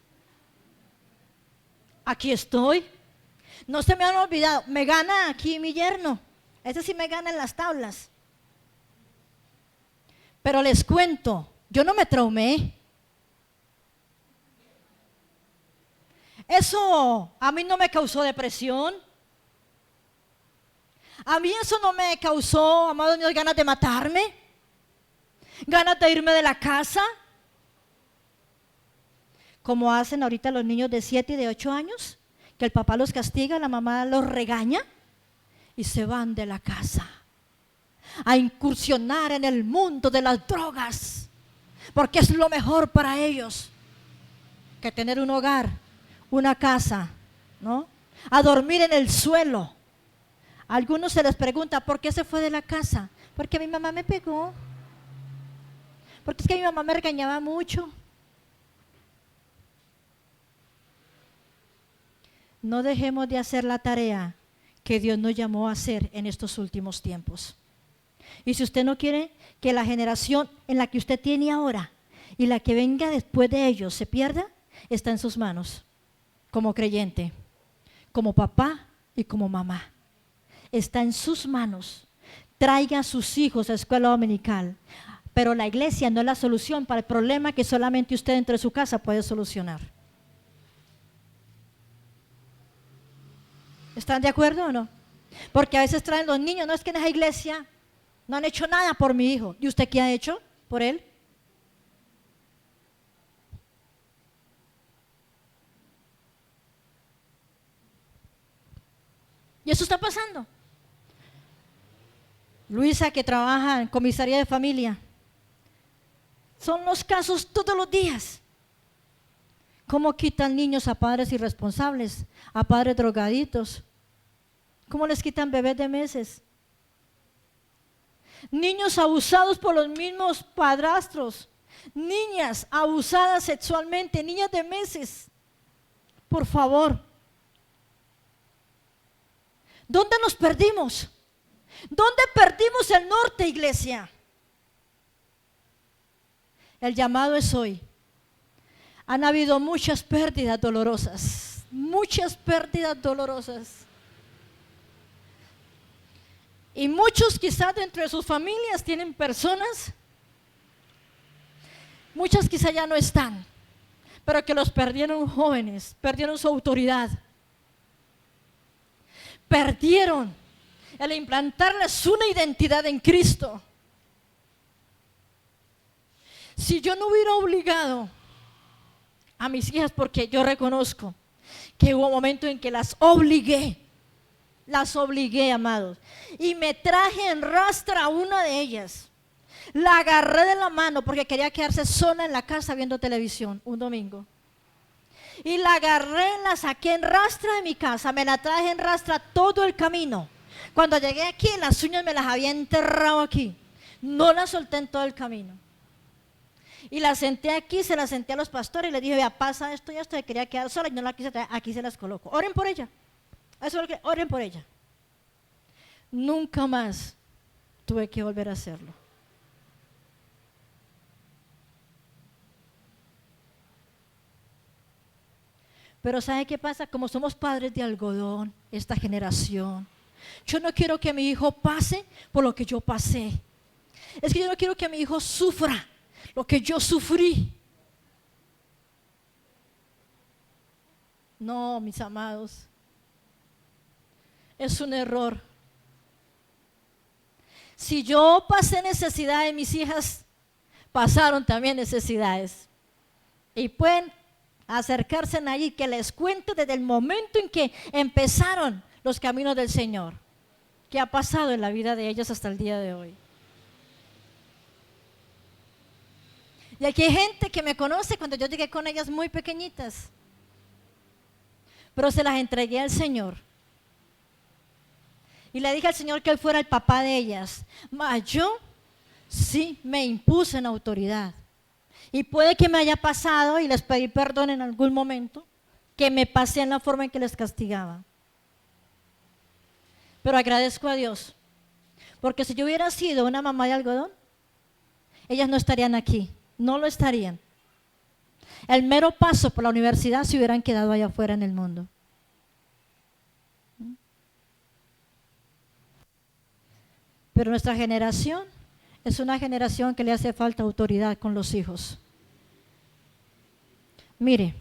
Aquí estoy. No se me han olvidado. Me gana aquí mi yerno. Ese sí me gana en las tablas. Pero les cuento, yo no me traumé. Eso a mí no me causó depresión. A mí eso no me causó, amado Dios, ganas de matarme, ganas de irme de la casa, como hacen ahorita los niños de 7 y de 8 años, que el papá los castiga, la mamá los regaña y se van de la casa a incursionar en el mundo de las drogas, porque es lo mejor para ellos que tener un hogar, una casa, ¿no? A dormir en el suelo. A algunos se les pregunta, ¿por qué se fue de la casa? Porque mi mamá me pegó, porque es que mi mamá me regañaba mucho. No dejemos de hacer la tarea que Dios nos llamó a hacer en estos últimos tiempos. Y si usted no quiere que la generación en la que usted tiene ahora y la que venga después de ellos se pierda, está en sus manos, como creyente, como papá y como mamá. Está en sus manos traiga a sus hijos a escuela dominical. Pero la iglesia no es la solución para el problema que solamente usted dentro de su casa puede solucionar. ¿Están de acuerdo o no? Porque a veces traen los niños, no es que en esa iglesia no han hecho nada por mi hijo. ¿Y usted qué ha hecho por él? Y eso está pasando. Luisa, que trabaja en comisaría de familia, son los casos todos los días. ¿Cómo quitan niños a padres irresponsables, a padres drogaditos? ¿Cómo les quitan bebés de meses? Niños abusados por los mismos padrastros, niñas abusadas sexualmente, niñas de meses. Por favor, ¿dónde nos perdimos? ¿Dónde perdimos el norte, iglesia? El llamado es hoy. Han habido muchas pérdidas dolorosas, muchas pérdidas dolorosas. Y muchos quizás dentro de sus familias tienen personas, muchas quizás ya no están, pero que los perdieron jóvenes, perdieron su autoridad, perdieron el implantarles una identidad en Cristo. Si yo no hubiera obligado a mis hijas, porque yo reconozco que hubo momentos en que las obligué, amados, y me traje en rastra a una de ellas, la agarré de la mano porque quería quedarse sola en la casa viendo televisión un domingo, y la agarré, la saqué en rastra de mi casa, me la traje en rastra todo el camino. Cuando llegué aquí, las uñas me las había enterrado aquí, no las solté en todo el camino. Y la senté aquí, se la senté a los pastores y les dije, vea, pasa esto y esto, me quería quedar sola y no la quise traer, aquí se las coloco. Oren por ella. Eso es lo que, oren por ella. Nunca más tuve que volver a hacerlo. Pero ¿sabe qué pasa? Como somos padres de algodón, esta generación, yo no quiero que mi hijo pase por lo que yo pasé. Es que yo no quiero que mi hijo sufra lo que yo sufrí. No, mis amados, es un error. Si yo pasé necesidades, mis hijas pasaron también necesidades. Y pueden acercarse allí, que les cuente desde el momento en que empezaron los caminos del Señor, qué ha pasado en la vida de ellos hasta el día de hoy. Y aquí hay gente que me conoce cuando yo llegué con ellas muy pequeñitas, pero se las entregué al Señor. Y le dije al Señor que Él fuera el papá de ellas. Mas yo sí me impuse en autoridad. Y puede que me haya pasado, y les pedí perdón en algún momento, que me pasé en la forma en que les castigaba. Pero agradezco a Dios, porque si yo hubiera sido una mamá de algodón, ellas no estarían aquí, no lo estarían. El mero paso por la universidad se hubieran quedado allá afuera en el mundo. Pero nuestra generación es una generación que le hace falta autoridad con los hijos. Mire,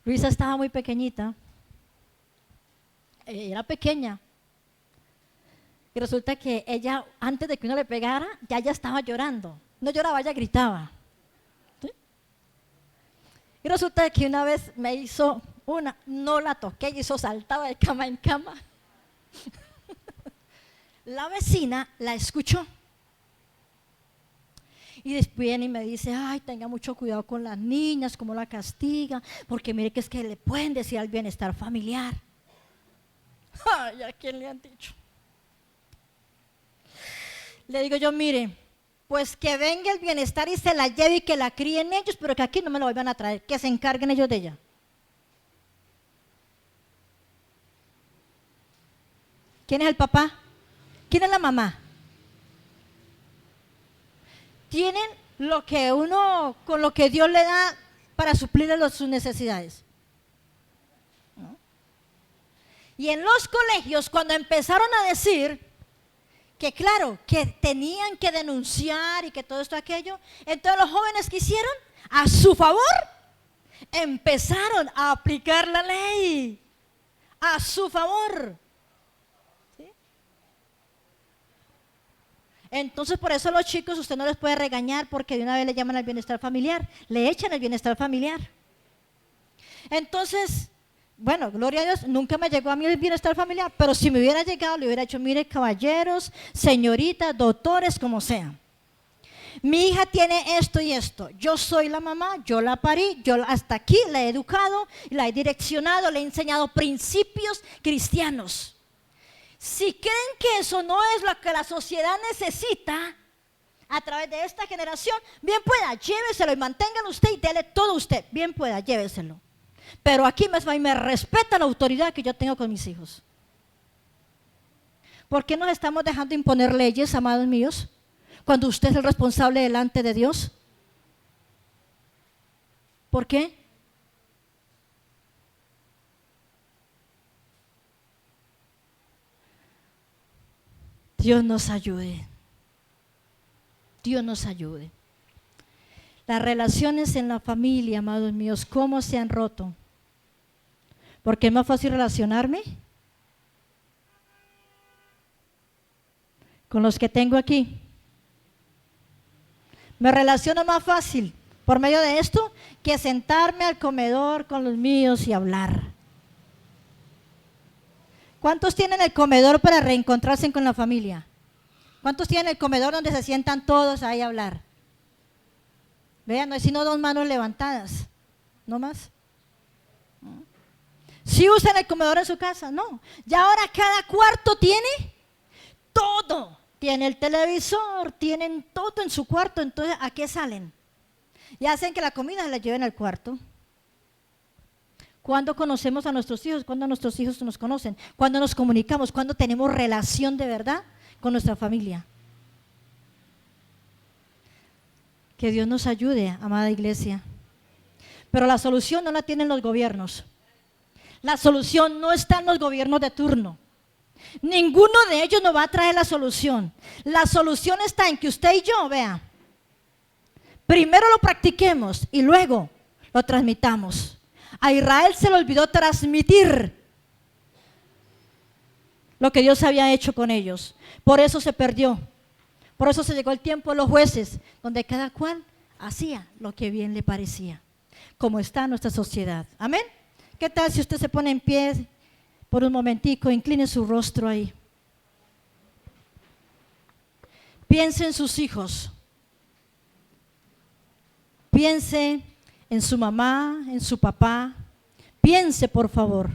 Luisa estaba muy pequeñita, era pequeña, y resulta que ella, antes de que uno le pegara, ya estaba llorando. No lloraba, ella gritaba. ¿Sí? Y resulta que una vez me hizo no la toqué, y eso saltaba de cama en cama. La vecina la escuchó. Y después viene y me dice, ay, tenga mucho cuidado con las niñas, cómo la castiga, porque mire que es que le pueden decir al bienestar familiar. Ay, ¿a quién le han dicho? Le digo yo, mire, pues que venga el bienestar y se la lleve y que la críen ellos, pero que aquí no me la vuelvan a traer, que se encarguen ellos de ella. ¿Quién es el papá? ¿Quién es la mamá? Tienen con lo que Dios le da para suplirle sus necesidades. Y en los colegios, cuando empezaron a decir que claro, que tenían que denunciar y que todo esto aquello, entonces los jóvenes, ¿qué hicieron? A su favor, empezaron a aplicar la ley. A su favor. ¿Sí? Entonces por eso a los chicos usted no les puede regañar porque de una vez le llaman al bienestar familiar, le echan el bienestar familiar. Entonces, bueno, gloria a Dios, nunca me llegó a mí el bienestar familiar, pero si me hubiera llegado le hubiera dicho, mire caballeros, señoritas, doctores, como sea. Mi hija tiene esto y esto, yo soy la mamá, yo la parí, yo hasta aquí la he educado, la he direccionado, le he enseñado principios cristianos. Si creen que eso no es lo que la sociedad necesita a través de esta generación, bien pueda, lléveselo y manténgalo usted y dele todo usted, bien pueda, lléveselo. Pero aquí me respeta la autoridad que yo tengo con mis hijos. ¿Por qué nos estamos dejando imponer leyes, amados míos, cuando usted es el responsable delante de Dios? ¿Por qué? Dios nos ayude. Dios nos ayude. Las relaciones en la familia, amados míos, ¿cómo se han roto? ¿Porque es más fácil relacionarme con los que tengo aquí? Me relaciono más fácil por medio de esto que sentarme al comedor con los míos y hablar. ¿Cuántos tienen el comedor para reencontrarse con la familia? ¿Cuántos tienen el comedor donde se sientan todos ahí a hablar? Vean, no es sino 2 manos levantadas, no más. ¿Sí usan el comedor en su casa? No. Y ahora cada cuarto tiene todo. Tiene el televisor, tienen todo en su cuarto. Entonces, ¿a qué salen? Y hacen que la comida se la lleven al cuarto. ¿Cuándo conocemos a nuestros hijos? ¿Cuándo nuestros hijos nos conocen? ¿Cuándo nos comunicamos? ¿Cuándo tenemos relación de verdad con nuestra familia? Que Dios nos ayude, amada iglesia. Pero la solución no la tienen los gobiernos. La solución no está en los gobiernos de turno. Ninguno de ellos nos va a traer la solución. La solución está en que usted y yo, vea, primero lo practiquemos y luego lo transmitamos. A Israel se le olvidó transmitir lo que Dios había hecho con ellos. Por eso se perdió. Por eso se llegó el tiempo de los jueces, donde cada cual hacía lo que bien le parecía, como está nuestra sociedad. Amén. ¿Qué tal si usted se pone en pie por un momentico, incline su rostro ahí? Piense en sus hijos. Piense en su mamá, en su papá. Piense, por favor.